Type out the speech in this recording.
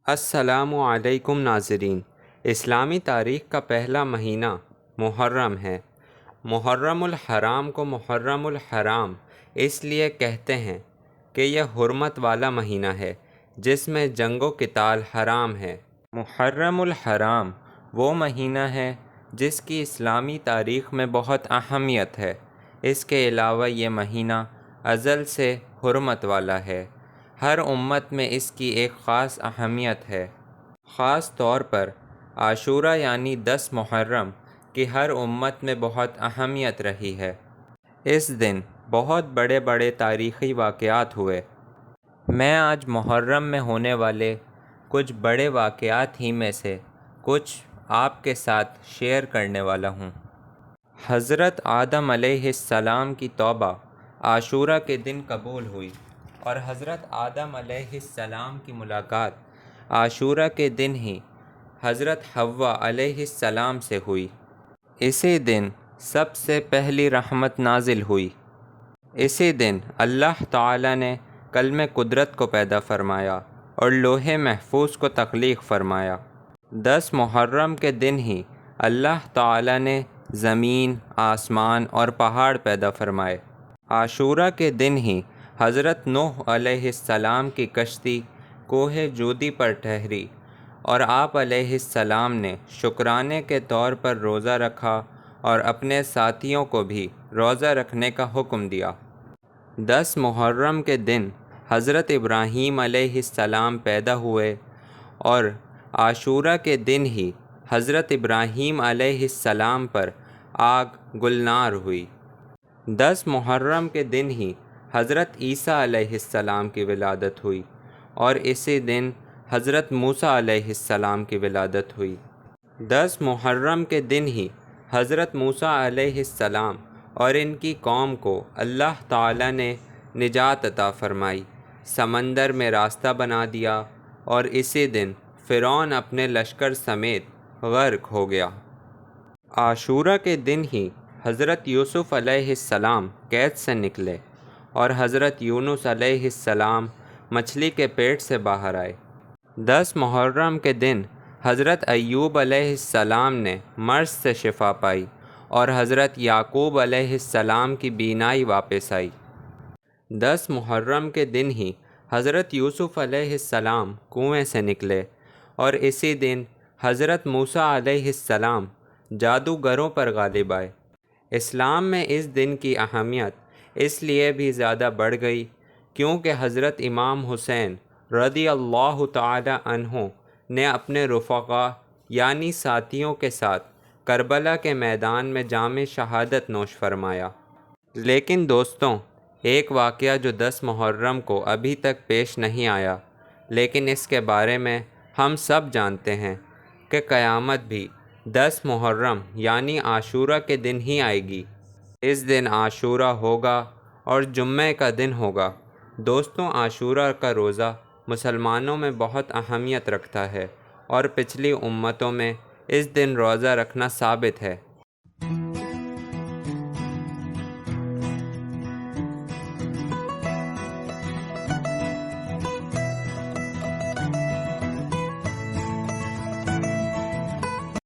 السلام علیکم ناظرین۔ اسلامی تاریخ کا پہلا مہینہ محرم ہے۔ محرم الحرام کو محرم الحرام اس لیے کہتے ہیں کہ یہ حرمت والا مہینہ ہے جس میں جنگ و قتال حرام ہے۔ محرم الحرام وہ مہینہ ہے جس کی اسلامی تاریخ میں بہت اہمیت ہے۔ اس کے علاوہ یہ مہینہ ازل سے حرمت والا ہے۔ ہر امت میں اس کی ایک خاص اہمیت ہے۔ خاص طور پر عاشورہ یعنی 10 محرم کی ہر امت میں بہت اہمیت رہی ہے۔ اس دن بہت بڑے بڑے تاریخی واقعات ہوئے۔ میں آج محرم میں ہونے والے کچھ بڑے واقعات ہی میں سے کچھ آپ کے ساتھ شیئر کرنے والا ہوں۔ حضرت آدم علیہ السلام کی توبہ عاشورہ کے دن قبول ہوئی اور حضرت آدم علیہ السلام کی ملاقات عاشورہ کے دن ہی حضرت حوا علیہ السلام سے ہوئی۔ اسی دن سب سے پہلی رحمت نازل ہوئی۔ اسی دن اللہ تعالیٰ نے قلم قدرت کو پیدا فرمایا اور لوح محفوظ کو تخلیق فرمایا۔ 10 محرم کے دن ہی اللہ تعالیٰ نے زمین، آسمان اور پہاڑ پیدا فرمائے۔ عاشورہ کے دن ہی حضرت نوح علیہ السلام کی کشتی کوہ جودی پر ٹھہری اور آپ علیہ السلام نے شکرانے کے طور پر روزہ رکھا اور اپنے ساتھیوں کو بھی روزہ رکھنے کا حکم دیا۔ 10 محرم کے دن حضرت ابراہیم علیہ السلام پیدا ہوئے اور عاشورہ کے دن ہی حضرت ابراہیم علیہ السلام پر آگ گلنار ہوئی۔ 10 محرم کے دن ہی حضرت عیسیٰ علیہ السلام کی ولادت ہوئی اور اسی دن حضرت موسیٰ علیہ السلام کی ولادت ہوئی۔ 10 محرم کے دن ہی حضرت موسیٰ علیہ السلام اور ان کی قوم کو اللہ تعالیٰ نے نجات عطا فرمائی، سمندر میں راستہ بنا دیا اور اسی دن فرعون اپنے لشکر سمیت غرق ہو گیا۔ عاشورہ کے دن ہی حضرت یوسف علیہ السلام قید سے نکلے اور حضرت یونس علیہ السلام مچھلی کے پیٹ سے باہر آئے۔ 10 محرم کے دن حضرت ایوب علیہ السلام نے مرض سے شفا پائی اور حضرت یعقوب علیہ السلام کی بینائی واپس آئی۔ 10 محرم کے دن ہی حضرت یوسف علیہ السلام کنویں سے نکلے اور اسی دن حضرت موسیٰ علیہ السلام جادوگروں پر غالب آئے۔ اسلام میں اس دن کی اہمیت اس لیے بھی زیادہ بڑھ گئی کیونکہ حضرت امام حسین رضی اللہ تعالی عنہ نے اپنے رفقا یعنی ساتھیوں کے ساتھ کربلا کے میدان میں جام شہادت نوش فرمایا۔ لیکن دوستوں، ایک واقعہ جو 10 محرم کو ابھی تک پیش نہیں آیا لیکن اس کے بارے میں ہم سب جانتے ہیں کہ قیامت بھی 10 محرم یعنی عاشورہ کے دن ہی آئے گی۔ اس دن عاشورہ ہوگا اور جمعہ کا دن ہوگا۔ دوستوں، عاشورہ کا روزہ مسلمانوں میں بہت اہمیت رکھتا ہے اور پچھلی امتوں میں اس دن روزہ رکھنا ثابت ہے۔